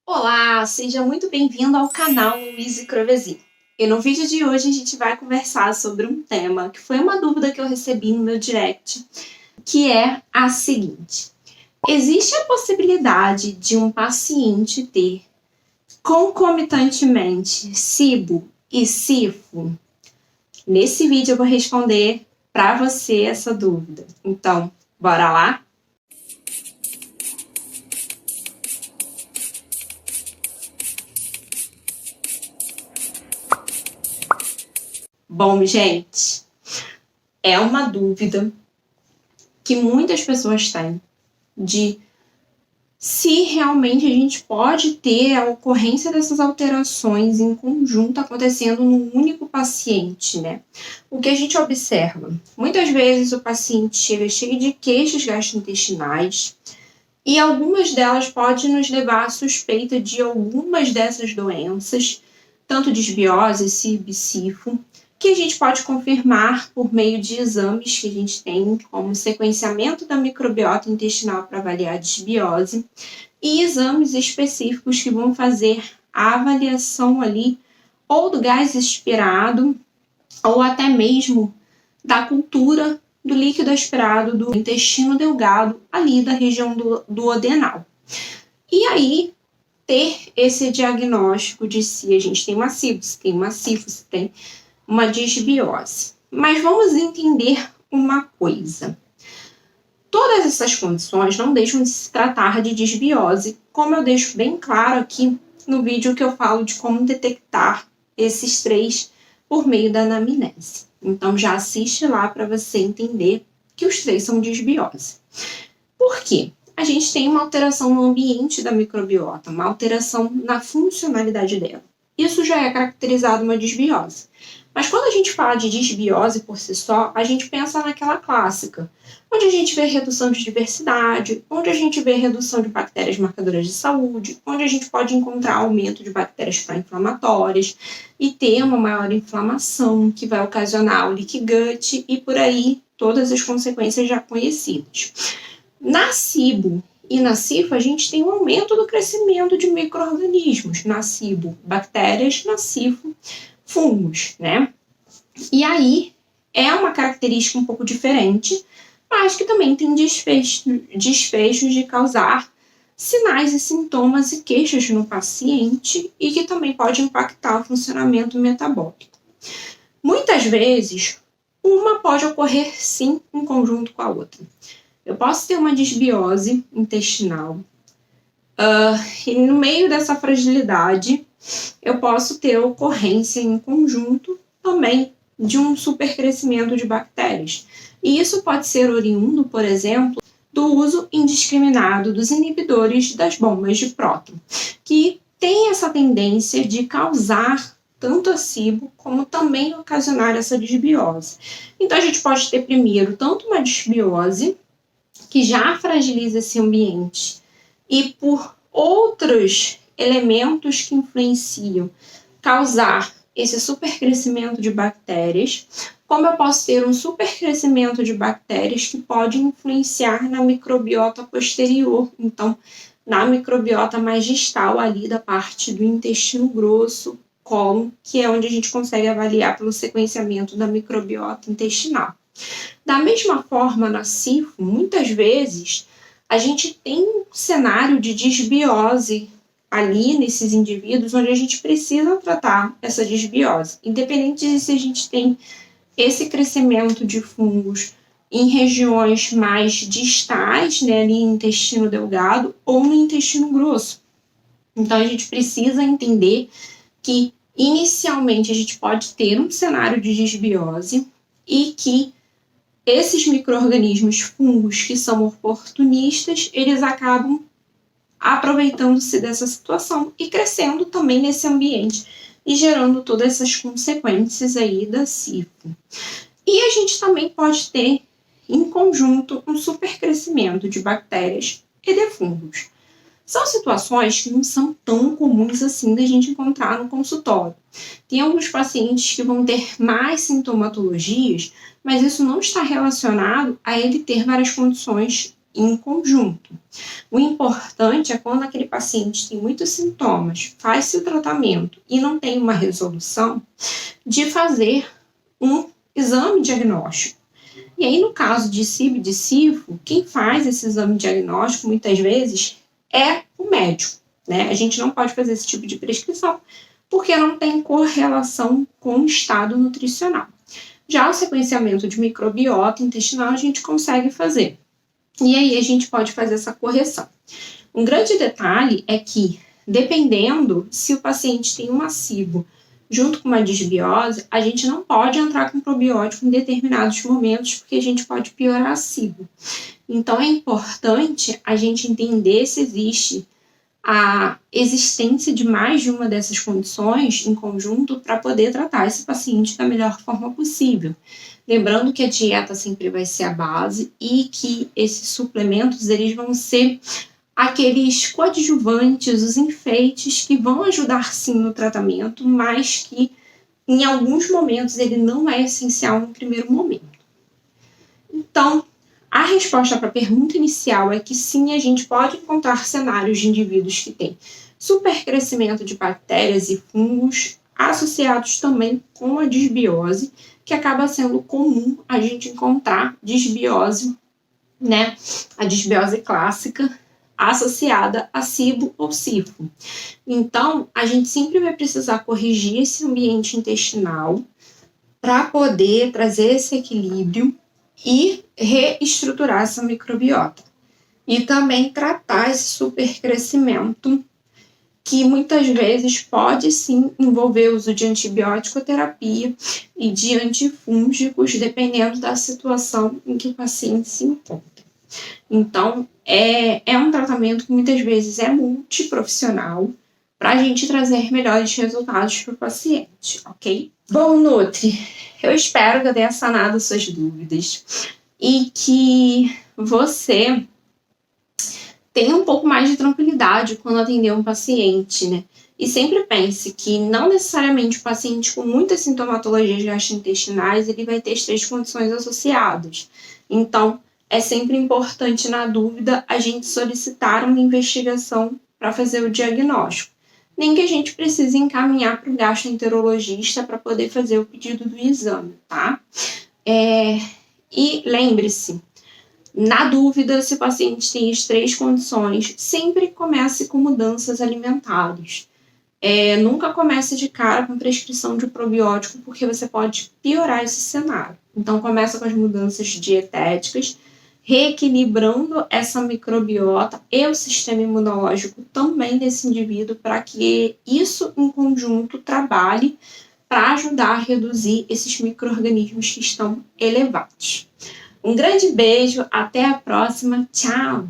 Olá, seja muito bem-vindo ao canal Luíse Crovesi. E no vídeo de hoje a gente vai conversar sobre um tema que foi uma dúvida que eu recebi no meu direct, que é a seguinte: existe a possibilidade de um paciente ter concomitantemente SIBO e SIFO? Nesse vídeo eu vou responder para você essa dúvida. Então, bora lá? Bom, gente, é uma dúvida que muitas pessoas têm de se realmente a gente pode ter a ocorrência dessas alterações em conjunto acontecendo num único paciente, né? O que a gente observa? Muitas vezes o paciente chega cheio de queixas gastrointestinais e algumas delas podem nos levar à suspeita de algumas dessas doenças, tanto disbiose, SIB, SIFO, que a gente pode confirmar por meio de exames que a gente tem, como sequenciamento da microbiota intestinal para avaliar a disbiose, e exames específicos que vão fazer a avaliação ali ou do gás expirado, ou até mesmo da cultura do líquido aspirado do intestino delgado, ali da região do duodenal. E aí, ter esse diagnóstico de se a gente tem uma SIBO, se tem uma SIFO, se tem uma disbiose. Mas vamos entender uma coisa. Todas essas condições não deixam de se tratar de disbiose, como eu deixo bem claro aqui no vídeo que eu falo de como detectar esses três por meio da anamnese. Então já assiste lá para você entender que os três são disbiose. Por quê? A gente tem uma alteração no ambiente da microbiota, uma alteração na funcionalidade dela. Isso já é caracterizado uma disbiose. Mas quando a gente fala de disbiose por si só, a gente pensa naquela clássica, onde a gente vê redução de diversidade, onde a gente vê redução de bactérias marcadoras de saúde, onde a gente pode encontrar aumento de bactérias pró-inflamatórias e ter uma maior inflamação, que vai ocasionar o leaky gut e por aí todas as consequências já conhecidas. Na SIBO e na SIFO, a gente tem um aumento do crescimento de micro-organismos. Na SIBO, bactérias, na SIFO, fungos, né? E aí é uma característica um pouco diferente, mas que também tem desfechos de causar sinais e sintomas e queixas no paciente e que também pode impactar o funcionamento metabólico. Muitas vezes, uma pode ocorrer sim em conjunto com a outra. Eu posso ter uma disbiose intestinal e no meio dessa fragilidade eu posso ter ocorrência em conjunto também de um supercrescimento de bactérias. E isso pode ser oriundo, por exemplo, do uso indiscriminado dos inibidores das bombas de próton, que tem essa tendência de causar tanto a SIBO como também ocasionar essa disbiose. Então a gente pode ter primeiro tanto uma disbiose, que já fragiliza esse ambiente, e por outros elementos que influenciam causar esse supercrescimento de bactérias, como eu posso ter um supercrescimento de bactérias que pode influenciar na microbiota posterior, então na microbiota mais distal ali da parte do intestino grosso, cólon, que é onde a gente consegue avaliar pelo sequenciamento da microbiota intestinal. Da mesma forma, na SIFO, muitas vezes a gente tem um cenário de disbiose ali nesses indivíduos onde a gente precisa tratar essa disbiose, independente de se a gente tem esse crescimento de fungos em regiões mais distais, né, ali no intestino delgado ou no intestino grosso. Então a gente precisa entender que inicialmente a gente pode ter um cenário de disbiose e que esses micro-organismos fungos que são oportunistas, eles acabam aproveitando-se dessa situação e crescendo também nesse ambiente e gerando todas essas consequências aí da SIFO. E a gente também pode ter, em conjunto, um supercrescimento de bactérias e de fungos. São situações que não são tão comuns assim da gente encontrar no consultório. Tem alguns pacientes que vão ter mais sintomatologias, mas isso não está relacionado a ele ter várias condições em conjunto. O importante é quando aquele paciente tem muitos sintomas, faz-se o tratamento e não tem uma resolução, de fazer um exame diagnóstico. E aí, no caso de SIBO e de SIFO, quem faz esse exame diagnóstico, muitas vezes, é o médico, né? A gente não pode fazer esse tipo de prescrição, porque não tem correlação com o estado nutricional. Já o sequenciamento de microbiota intestinal a gente consegue fazer. E aí a gente pode fazer essa correção. Um grande detalhe é que, dependendo se o paciente tem uma SIBO junto com uma disbiose, a gente não pode entrar com probiótico em determinados momentos, porque a gente pode piorar a SIBO. Então é importante a gente entender se existe a existência de mais de uma dessas condições em conjunto para poder tratar esse paciente da melhor forma possível. Lembrando que a dieta sempre vai ser a base e que esses suplementos eles vão ser aqueles coadjuvantes, os enfeites que vão ajudar sim no tratamento, mas que em alguns momentos ele não é essencial no primeiro momento. Então, a resposta para a pergunta inicial é que sim, a gente pode encontrar cenários de indivíduos que têm supercrescimento de bactérias e fungos associados também com a disbiose, que acaba sendo comum a gente encontrar disbiose, né? A disbiose clássica associada a SIBO ou SIFO. Então, a gente sempre vai precisar corrigir esse ambiente intestinal para poder trazer esse equilíbrio e reestruturar essa microbiota. E também tratar esse supercrescimento, que muitas vezes pode sim envolver o uso de antibiótico terapia e de antifúngicos, dependendo da situação em que o paciente se encontra. Então, é um tratamento que muitas vezes é multiprofissional para a gente trazer melhores resultados para o paciente, ok? Bom, Nutri, eu espero que eu tenha sanado suas dúvidas e que você tenha um pouco mais de tranquilidade quando atender um paciente, né? E sempre pense que não necessariamente o paciente com muitas sintomatologias gastrointestinais ele vai ter as 3 condições associadas. Então, é sempre importante, na dúvida, a gente solicitar uma investigação para fazer o diagnóstico. Nem que a gente precise encaminhar para o gastroenterologista para poder fazer o pedido do exame, tá? E lembre-se, na dúvida, se o paciente tem as 3 condições, sempre comece com mudanças alimentares. Nunca comece de cara com prescrição de probiótico, porque você pode piorar esse cenário. Então, começa com as mudanças dietéticas, reequilibrando essa microbiota e o sistema imunológico também desse indivíduo, para que isso em conjunto trabalhe para ajudar a reduzir esses micro-organismos que estão elevados. Um grande beijo, até a próxima, tchau!